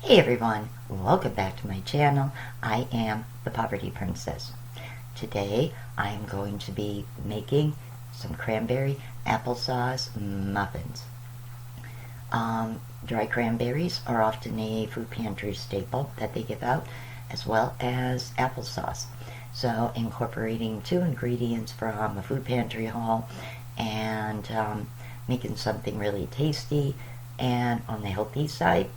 Hey everyone, welcome back to my channel. I am the Poverty Princess. Today I am going to be making some cranberry applesauce muffins. Dry cranberries are often a food pantry staple that they give out, as well as applesauce. So incorporating two ingredients from a food pantry haul and making something really tasty and on the healthy side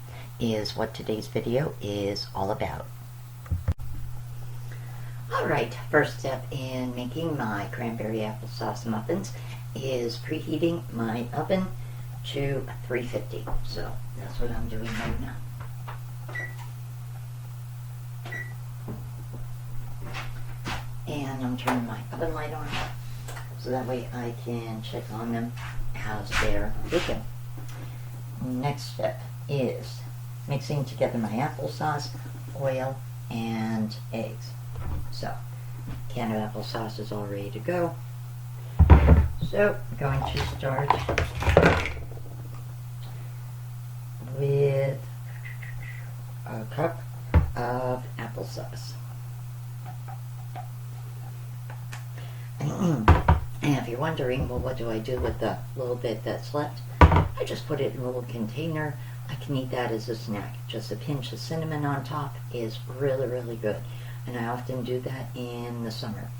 is what today's video is all about. Alright, first step in making my cranberry applesauce muffins is preheating my oven to 350. So that's what I'm doing right now. And I'm turning my oven light on so that way I can check on them as they're baking. Next step is mixing together my applesauce, oil, and eggs. So, can of applesauce is all ready to go. So, I'm going to start with a cup of applesauce. And if you're wondering, well, what do I do with the little bit that's left? I just put it in a little container. I can eat that as a snack. Just a pinch of cinnamon on top is really, really good. And I often do that in the summer.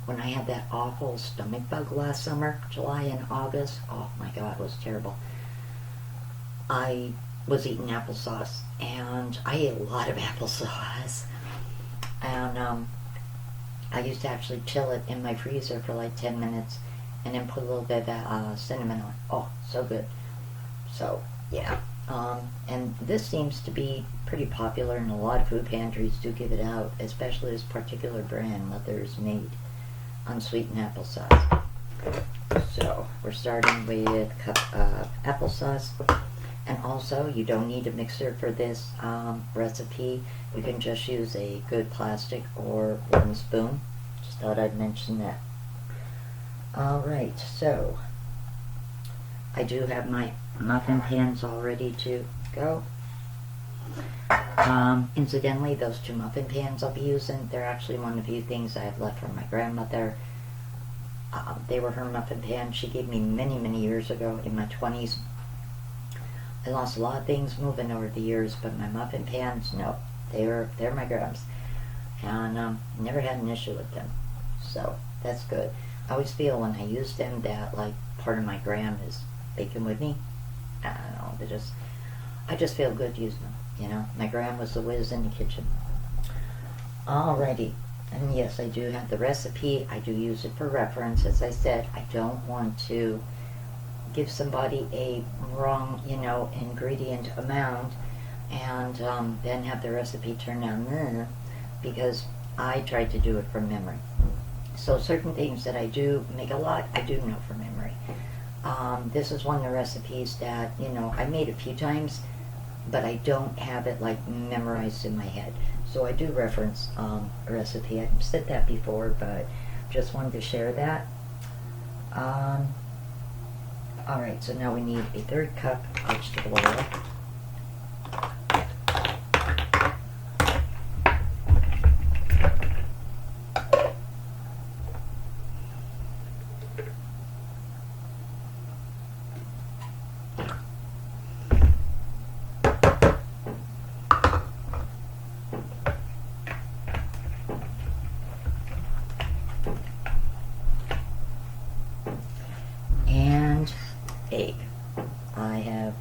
When I had that awful stomach bug last summer, July and August, oh my God, it was terrible. I was eating applesauce, and I ate a lot of applesauce. And I used to actually chill it in my freezer for like 10 minutes and then put a little bit of cinnamon on. Oh, so good. So, yeah. And this seems to be pretty popular, and a lot of food pantries do give it out, especially this particular brand, Mother's Made unsweetened applesauce. So we're starting with a cup of applesauce, and also you don't need a mixer for this recipe. You can just use a good plastic or wooden spoon. Just thought I'd mention that. Alright, so I do have my muffin pans all ready to go. Incidentally, those two muffin pans I'll be using, they're actually one of the few things I have left from my grandmother. They were her muffin pans she gave me many, many years ago in my 20s. I lost a lot of things moving over the years, but my muffin pans, no, they're my grams. And never had an issue with them. So that's good. I always feel when I use them that like part of my gram is baking with me. I don't know, I just feel good using them, you know. My gram was the whiz in the kitchen. Alrighty, and yes, I do have the recipe. I do use it for reference. As I said, I don't want to give somebody a wrong, ingredient amount and then have the recipe turn out because I tried to do it from memory. So certain things that I do make a lot, I do know from memory. This is one of the recipes that, I made a few times, but I don't have it like memorized in my head. So I do reference a recipe. I've said that before, but just wanted to share that. Alright, so now we need a 1/3 cup vegetable oil. Egg. I have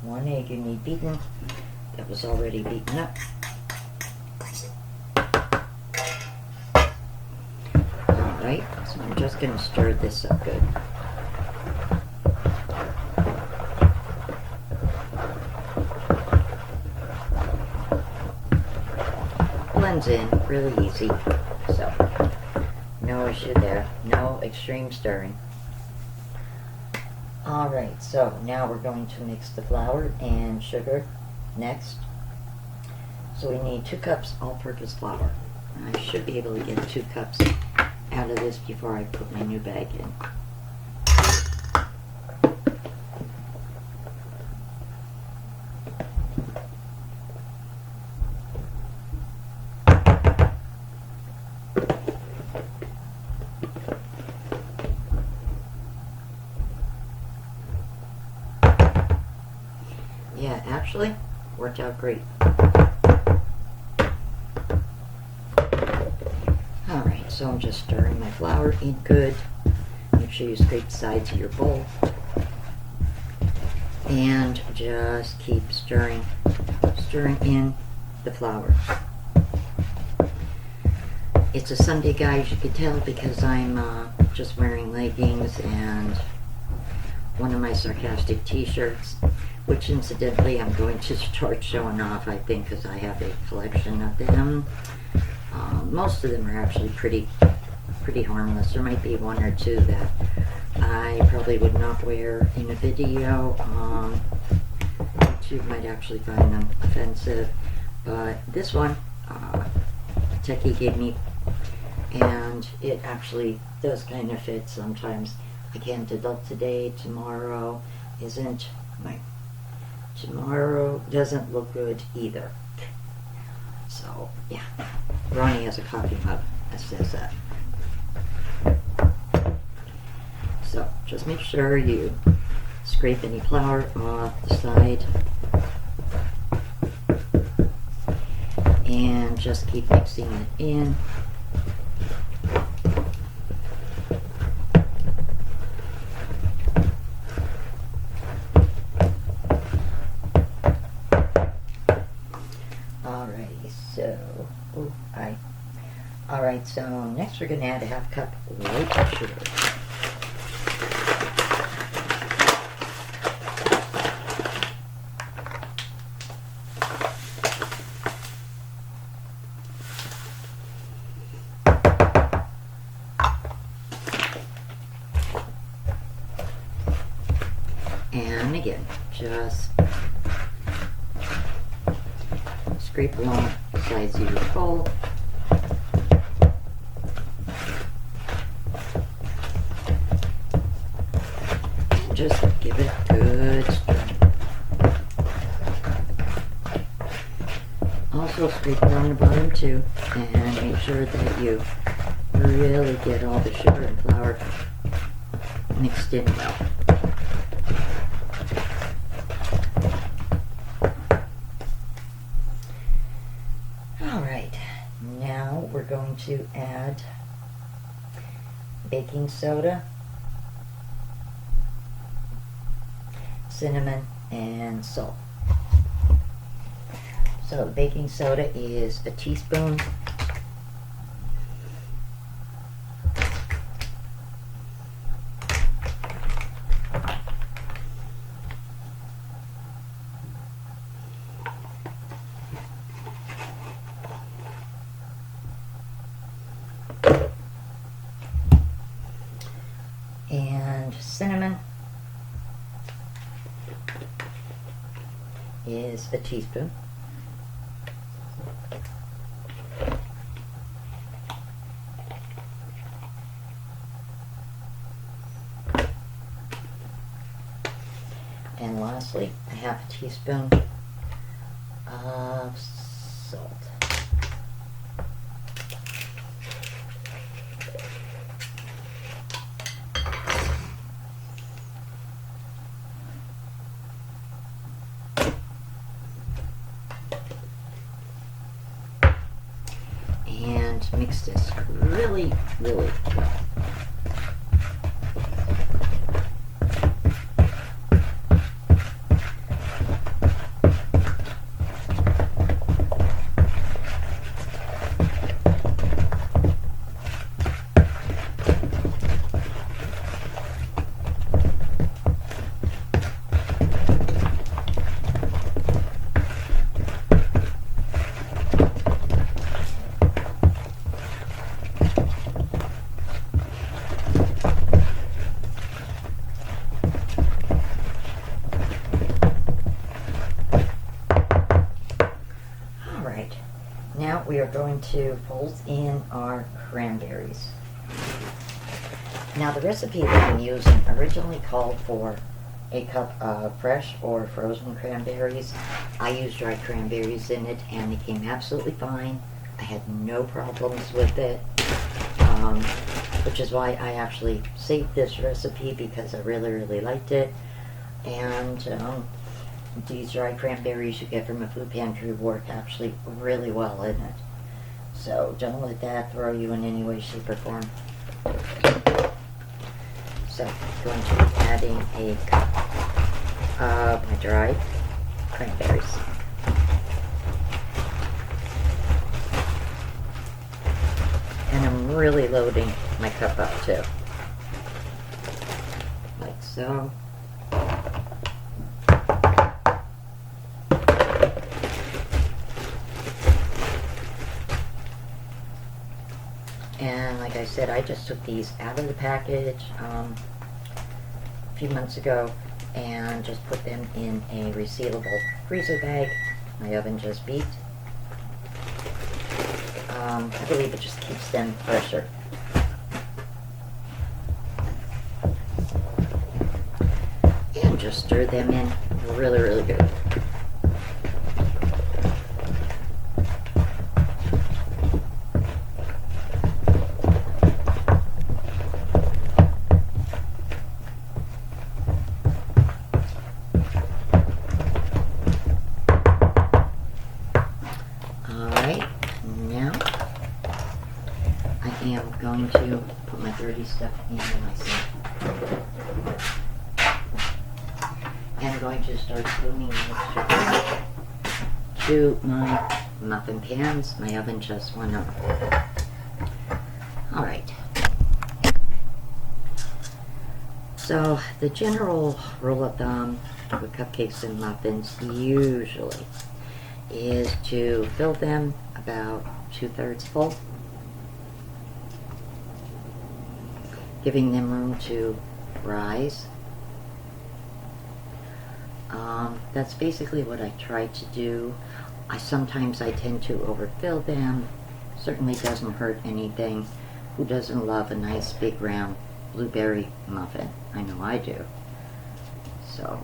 1 egg you need beaten. That was already beaten up. Alright, so I'm just going to stir this up good. Blends in really easy. So, no issue there. No extreme stirring. Alright, so now we're going to mix the flour and sugar next. So we need 2 cups all-purpose flour. I should be able to get 2 cups out of this before I put my new bag in. actually worked out great. Alright, so I'm just stirring my flour in good. Make sure you scrape the sides of your bowl. And just keep stirring in the flour. It's a Sunday, guys, you can tell, because I'm just wearing leggings and one of my sarcastic t-shirts, which incidentally I'm going to start showing off, I think, because I have a collection of them. Most of them are actually pretty harmless. There might be one or two that I probably would not wear in a video. You might actually find them offensive, but this one Techie gave me, and it actually does kind of fit sometimes. I can't adult today, tomorrow doesn't look good either. So yeah, Ronnie has a coffee mug that says that. So just make sure you scrape any flour off the side and just keep mixing it in. Alright, so next we're going to add a half cup white sugar. And again, just scrape along the sides of your bowl. Just give it a good stir. Also scrape around the bottom too, and make sure that you really get all the sugar and flour mixed in well. Alright, now we're going to add baking soda, cinnamon, and salt. So baking soda is a teaspoon. And cinnamon is a teaspoon. And lastly, a half a teaspoon of salt. And mix this really, really well. Now we are going to fold in our cranberries. Now the recipe that I'm using originally called for a cup of fresh or frozen cranberries. I used dried cranberries in it and it came absolutely fine. I had no problems with it, which is why I actually saved this recipe, because I really, really liked it. And these dry cranberries you get from a food pantry work actually really well in it. So don't let that throw you in any way, shape, or form. So I'm going to be adding a cup of my dried cranberries. And I'm really loading my cup up too. Like so. And like I said, I just took these out of the package a few months ago and just put them in a resealable freezer bag. My oven just beeped. I believe it just keeps them fresher. And just stir them in really, really good. I'm going to put my dirty stuff into my sink. And I'm going to start spooning mixture to my muffin pans. My oven just went up. Alright. So the general rule of thumb with cupcakes and muffins usually is to fill them about 2/3 full, giving them room to rise. That's basically what I try to do. Sometimes I tend to overfill them. Certainly doesn't hurt anything. Who doesn't love a nice big round blueberry muffin? I know I do. So,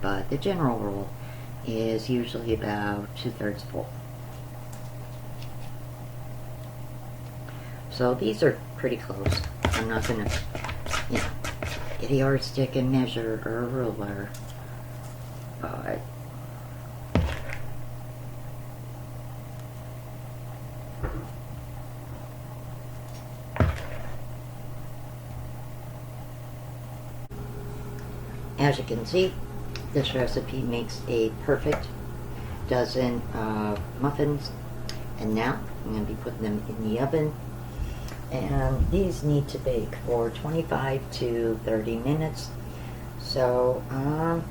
but the general rule is usually about 2/3 full. So these are pretty close. I'm not gonna, get a yardstick and measure or a ruler, but as you can see, this recipe makes a perfect dozen of muffins. And now I'm going to be putting them in the oven. And these need to bake for 25 to 30 minutes. So I'm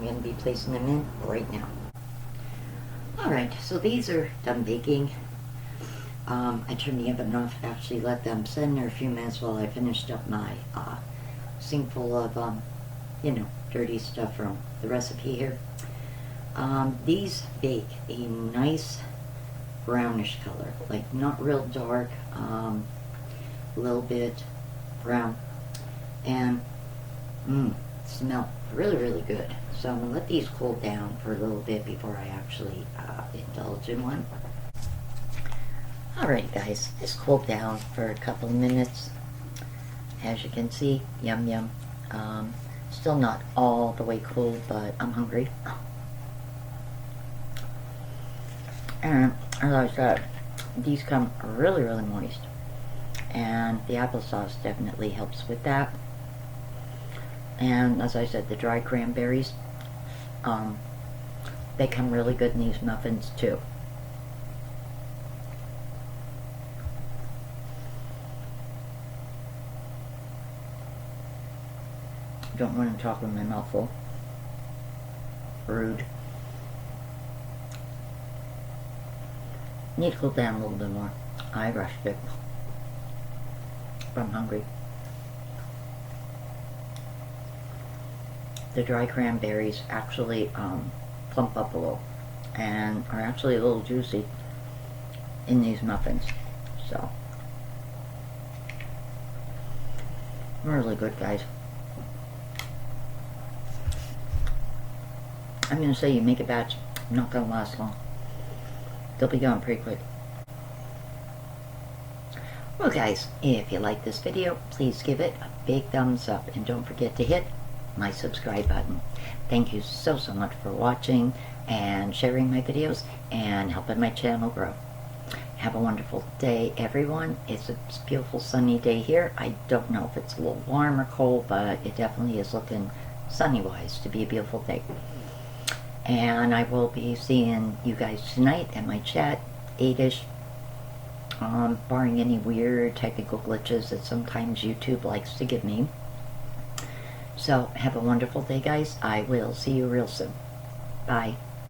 going to be placing them in right now. Alright, so these are done baking. I turned the oven off, actually let them sit in there a few minutes while I finished up my sink full of, dirty stuff from the recipe here. These bake a nice brownish color, like not real dark, a little bit brown, and smell really, really good. So I'm going to let these cool down for a little bit before I actually indulge in one. Alright guys, this cooled down for a couple of minutes. As you can see, yum yum. Still not all the way cool, but I'm hungry. And as I said, these come really, really moist. And the applesauce definitely helps with that. And as I said, the dry cranberries, they come really good in these muffins too. Don't want to talk with my mouth full. Rude. Need to cool down a little bit more. I rushed it. But I'm hungry. The dry cranberries actually plump up a little and are actually a little juicy in these muffins. So, really good, guys. I'm going to say you make a batch, not going to last long. They'll be gone pretty quick. Well guys, if you like this video, please give it a big thumbs up and don't forget to hit my subscribe button. Thank you so much for watching and sharing my videos and helping my channel grow. Have a wonderful day, everyone. It's a beautiful sunny day here. I don't know if it's a little warm or cold, but it definitely is looking sunny-wise to be a beautiful day. And I will be seeing you guys tonight at my chat, 8-ish, barring any weird technical glitches that sometimes YouTube likes to give me. So, have a wonderful day, guys. I will see you real soon. Bye.